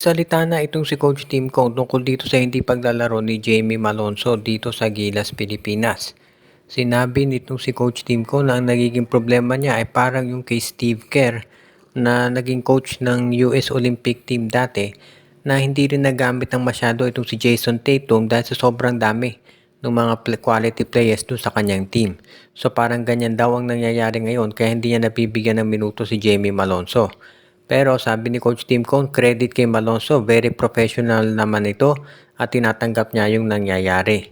Nagsalita na itong si Coach Tim Cone tungkol dito sa hindi paglalaro ni Jamie Malonzo dito sa Gilas, Pilipinas. Sinabi nitong si Coach Tim Cone na ang nagiging problema niya ay parang yung kay Steve Kerr na naging coach ng US Olympic Team dati na hindi rin nagamit ng masyado itong si Jason Tatum dahil sa sobrang dami ng mga quality players doon sa kanyang team. So parang ganyan daw ang nangyayari ngayon kaya hindi niya nabibigyan ng minuto si Jamie Malonzo. Pero sabi ni Coach Tim Cone, credit kay Malonzo, very professional naman ito at tinatanggap niya yung nangyayari.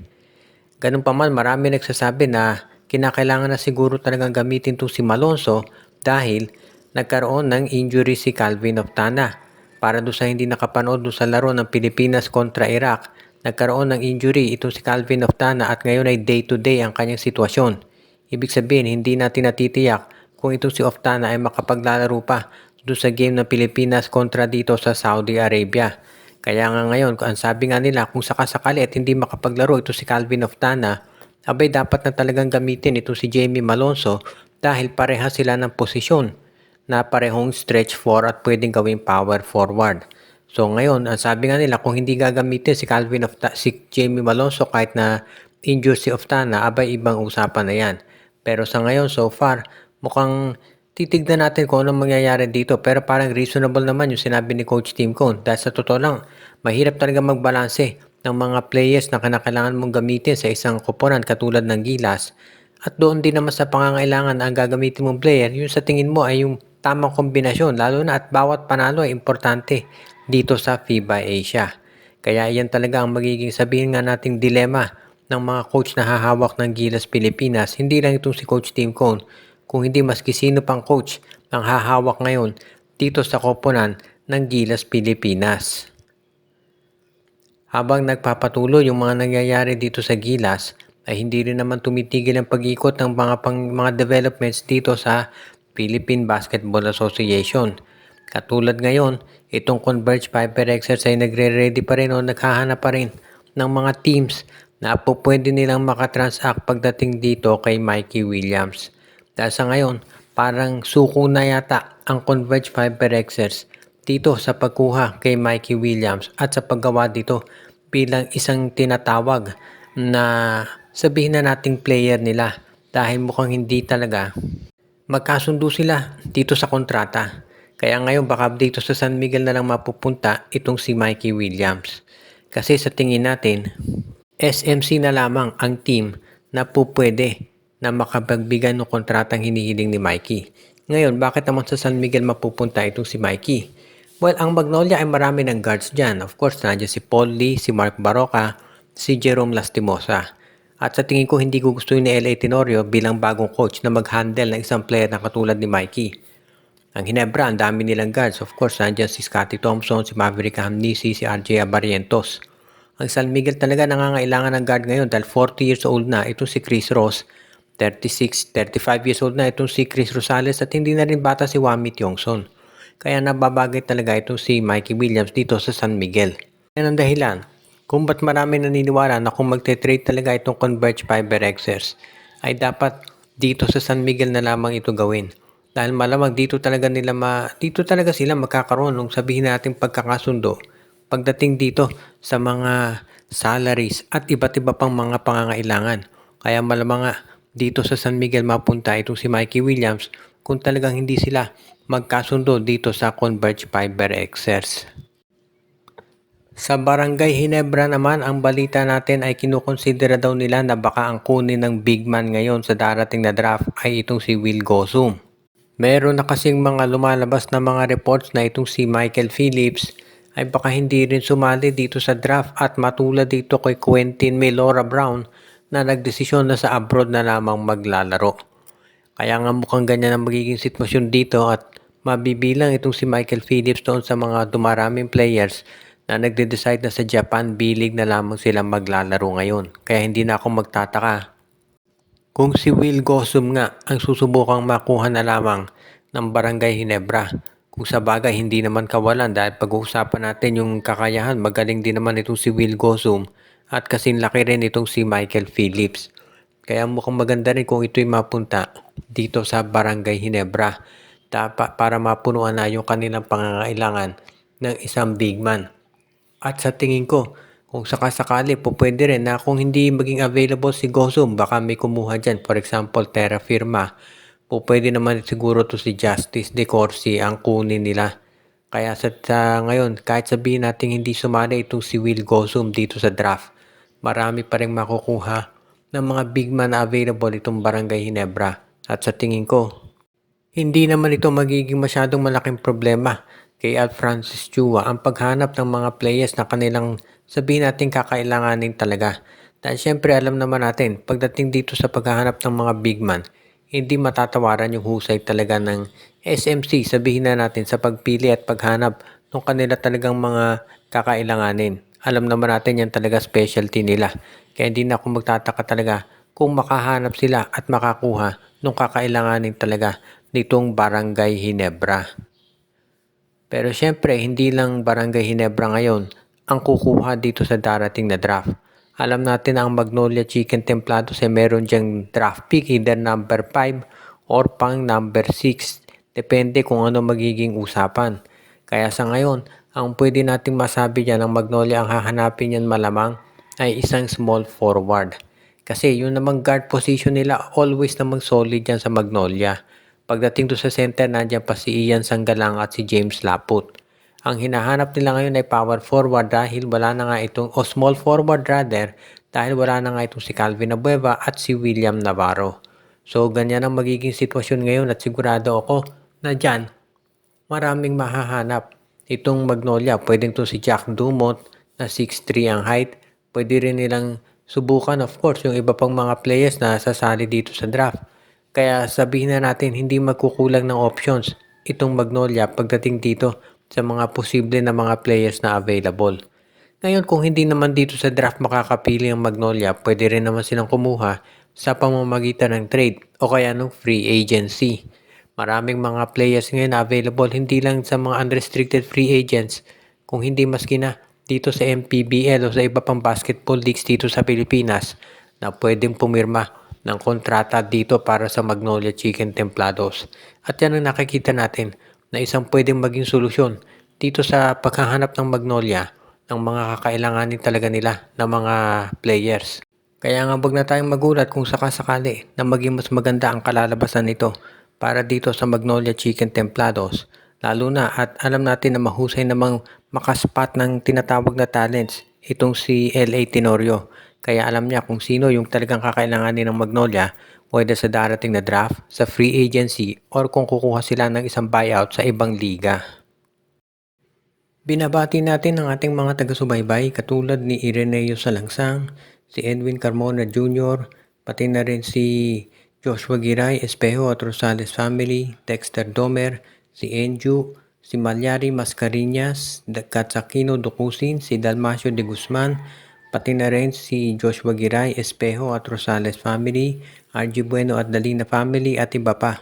Ganun pa man, marami nagsasabi na kinakailangan na siguro talagang gamitin to si Malonzo dahil nagkaroon ng injury si Calvin Oftana. Para doon sa hindi nakapanood doon sa laro ng Pilipinas kontra Iraq, nagkaroon ng injury ito si Calvin Oftana at ngayon ay day-to-day ang kanyang sitwasyon. Ibig sabihin, hindi natin natitiyak kung ito si Oftana ay makapaglalaro pa doon sa game ng Pilipinas kontra dito sa Saudi Arabia. Kaya nga ngayon, ang sabi nga nila, kung sakasakali at hindi makapaglaro ito si Calvin Oftana, abay dapat na talagang gamitin ito si Jamie Malonzo dahil pareha sila ng posisyon na parehong stretch 4 at pwedeng gawing power forward. So ngayon, ang sabi nga nila, kung hindi gagamitin si Jamie Malonzo kahit na injured si Oftana, abay ibang usapan na yan. Pero sa ngayon, so far, mukhang titignan natin kung anong mangyayari dito pero parang reasonable naman yung sinabi ni Coach Tim Cone dahil sa totoo lang, mahirap talaga magbalanse ng mga players na kailangan mong gamitin sa isang koponan katulad ng Gilas at doon din naman sa pangangailangan na ang gagamitin mong player, yung sa tingin mo ay yung tamang kombinasyon lalo na at bawat panalo ay importante dito sa FIBA Asia. Kaya yan talaga ang magiging sabihin nga nating dilema ng mga coach na hahawak ng Gilas Pilipinas. Hindi lang itong si Coach Tim Cone, kung hindi maski sino pang coach ang hahawak ngayon dito sa koponan ng Gilas Pilipinas. Habang nagpapatuloy yung mga nangyayari dito sa Gilas, ay hindi rin naman tumitigil ang pag-ikot ng mga developments dito sa Philippine Basketball Association. Katulad ngayon, itong Converge Piper Rexers ay nagre-ready pa rin o naghahanap pa rin ng mga teams na pwede nilang makatransact pagdating dito kay Mikey Williams. Dahil sa ngayon, parang suko na yata ang Converge Fiber Rexers dito sa pagkuha kay Mikey Williams at sa paggawa dito bilang isang tinatawag na sabihin na nating player nila dahil mukhang hindi talaga magkasundo sila dito sa kontrata. Kaya ngayon baka dito sa San Miguel na lang mapupunta itong si Mikey Williams. Kasi sa tingin natin, SMC na lamang ang team na pupwede na makapagbigay ng kontratang hinihiling ni Mikey. Ngayon, bakit naman sa San Miguel mapupunta itong si Mikey? Well, ang Magnolia ay marami ng guards dyan. Of course, nandiyan si Paul Lee, si Mark Baroka, si Jerome Lastimosa. At sa tingin ko, hindi gugustuhin ni LA Tenorio bilang bagong coach na mag-handle ng isang player na katulad ni Mikey. Ang Hinebra, ang dami nilang guards. Of course, nandiyan si Scottie Thompson, si Maverick Hamnisi, si RJ Abarientos. Ang San Miguel talaga nangangailangan ng guard ngayon dahil 40 years old na itong si Chris Ross. 36, 35 years old na itong si Chris Rosales at hindi na rin bata si Wamit Yongson. Kaya nababagay talaga itong si Mikey Williams dito sa San Miguel. Yan ang dahilan kung ba't marami naniniwala na kung magte-trade talaga itong Converge Fiber Rexers ay dapat dito sa San Miguel na lamang ito gawin. Dahil malamang dito talaga sila magkakaroon ng sabihin natin pagkakasundo pagdating dito sa mga salaries at iba't iba pang mga pangangailangan. Kaya malamang nga dito sa San Miguel mapunta itong si Mikey Williams kung talagang hindi sila magkasundo dito sa Converge Fiber Rexers. Sa Barangay Hinebra naman, ang balita natin ay kinukonsidera daw nila na baka ang kunin ng big man ngayon sa darating na draft ay itong si Will Gosum. Meron na kasing mga lumalabas na mga reports na itong si Michael Phillips ay baka hindi rin sumali dito sa draft at matulad dito kay Quentin Melora Brown na nagdesisyon na sa abroad na lamang maglalaro. Kaya nga mukhang ganyan ang magiging sitwasyon dito at mabibilang itong si Michael Phillips doon sa mga dumaraming players na nagde-decide na sa Japan bilig na lamang silang maglalaro ngayon. Kaya hindi na ako magtataka kung si Will Gosum nga ang susubukang makuha na lamang ng Barangay Hinebra. Kung sa bagay hindi naman kawalan dahil pag-uusapan natin yung kakayahan, magaling din naman itong si Will Gosum at kasing laki rin itong si Michael Phillips. Kaya mukhang maganda rin kung ito'y mapunta dito sa Barangay Hinebra para mapunuan na yung kanilang pangangailangan ng isang big man. At sa tingin ko, kung sakasakali po pwede rin na kung hindi maging available si Gosum, baka may kumuha dyan. For example, Terra Firma. Po pwede naman siguro to si Justice De Corsi ang kunin nila. Kaya sa ngayon, kahit sabihin natin hindi sumali itong si Will Gosum dito sa draft, marami pa rin makukuha ng mga big man na available itong Barangay Ginebra. At sa tingin ko, hindi naman ito magiging masyadong malaking problema kay Al Francis Chua ang paghanap ng mga players na kanilang sabihin natin kakailanganin talaga. Dahil syempre alam naman natin, pagdating dito sa paghahanap ng mga big man, hindi matatawaran yung husay talaga ng SMC, sabihin na natin sa pagpili at paghanap ng kanila talagang mga kakailanganin. Alam naman natin yan talaga specialty nila. Kaya hindi na ako magtataka talaga kung makahanap sila at makakuha ng kakailanganin talaga nitong Barangay Ginebra. Pero syempre, hindi lang Barangay Ginebra ngayon ang kukuha dito sa darating na draft. Alam natin na ang Magnolia Chicken Templados ay meron diyang draft pick either number 5 or pang number 6. Depende kung ano magiging usapan. Kaya sa ngayon, ang pwede nating masabi dyan ng Magnolia ang hahanapin niyan malamang ay isang small forward. Kasi yun namang guard position nila always namang solid yan sa Magnolia. Pagdating to sa center, nandiyan pa si Ian Sanggalang at si James Laput. Ang hinahanap nila ngayon ay power forward dahil wala na nga itong, o small forward rather, dahil wala na nga itong si Calvin Abueva at si William Navarro. So ganyan ang magiging sitwasyon ngayon at sigurado ako na dyan maraming mahahanap. Itong Magnolia, pwedeng to si Jack Dumont na 6'3 ang height. Pwede rin nilang subukan of course yung iba pang mga players na sasali dito sa draft. Kaya sabihin na natin hindi magkukulang ng options itong Magnolia pagdating dito sa mga posible na mga players na available. Ngayon kung hindi naman dito sa draft makakapili ang Magnolia, pwede rin naman silang kumuha sa pamamagitan ng trade o kaya ng free agency. Maraming mga players ngayon na available hindi lang sa mga unrestricted free agents kung hindi maski na dito sa MPBL o sa iba pang basketball leagues dito sa Pilipinas na pwedeng pumirma ng kontrata dito para sa Magnolia Chicken Templados. At yan ang nakikita natin na isang pwedeng maging solusyon dito sa paghahanap ng Magnolia ng mga kakailanganin talaga nila ng mga players. Kaya nga wag na tayong magulat kung sakasakali na maging mas maganda ang kalalabasan nito para dito sa Magnolia Chicken Templados. Lalo na at alam natin na mahusay namang makaspat ng tinatawag na talents itong si L.A. Tenorio. Kaya alam niya kung sino yung talagang kakailanganin ng Magnolia, whether sa darating na draft, sa free agency, or kung kukuha sila ng isang buyout sa ibang liga. Binabati natin ang ating mga taga-subaybay katulad ni Ireneo Salangsang, si Edwin Carmona Jr., pati na rin si Joshua Giray Espejo at Rosales family, Dexter Domer, si Enju, si Malyari Mascarinas, Katsakino Dukusin, si Dalmacio de Guzman, pati na rin si Joshua Giray Espejo at Rosales family, RG Bueno at Dalina family at iba pa.